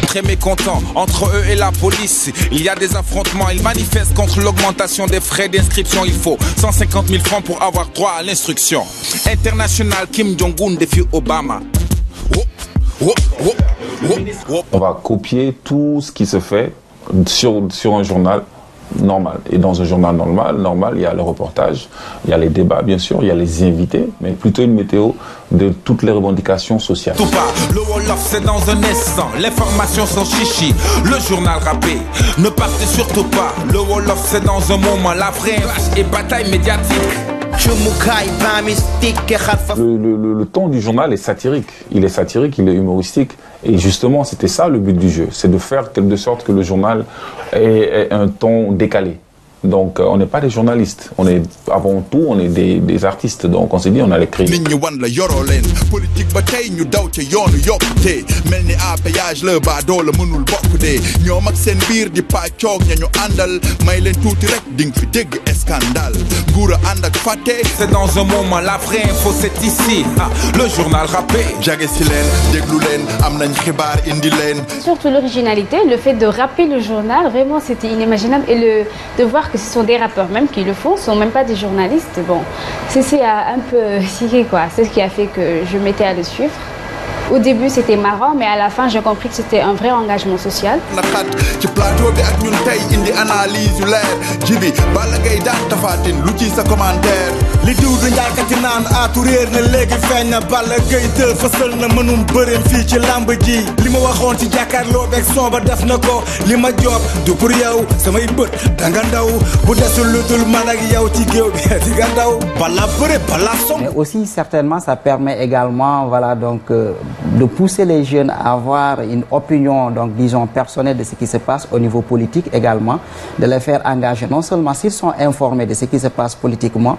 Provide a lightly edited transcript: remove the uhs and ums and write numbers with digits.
très mécontents. Entre eux et la police, il y a des affrontements. Ils manifestent contre l'augmentation des frais d'inscription. Il faut 150 000 francs pour avoir droit à l'instruction. International, Kim Jong-un défie Obama. On va copier tout ce qui se fait sur un journal normal. Et dans un journal normal, il y a le reportage, il y a les débats, bien sûr, il y a les invités, mais plutôt une météo de toutes les revendications sociales. Tout pas, le Wolof c'est dans un instant, l'information sans chichi, le journal rappé, ne partez surtout pas, le Wolof c'est dans un moment, la vraie et bataille médiatique. Le ton du journal est satirique, il est humoristique. Et justement, c'était ça le but du jeu, c'est de faire de sorte que le journal ait un ton décalé. Donc, on n'est pas des journalistes, avant tout, on est des artistes. Donc, on s'est dit, on allait créer. C'est dans un moment, la vraie info, c'est ici. Le journal rappé. Surtout l'originalité, le fait de rapper le journal, vraiment, c'était inimaginable. Et de voir que ce sont des rappeurs même qui le font, ce ne sont même pas des journalistes. Bon, c'est un peu ciré, quoi. C'est ce qui a fait que je m'étais à le suivre. Au début, c'était marrant, mais à la fin, j'ai compris que c'était un vrai engagement social. Mais aussi, certainement, ça permet également, voilà, donc, de pousser les jeunes à avoir une opinion, donc disons personnelle de ce qui se passe au niveau politique également, de les faire engager, non seulement s'ils sont informés de ce qui se passe politiquement.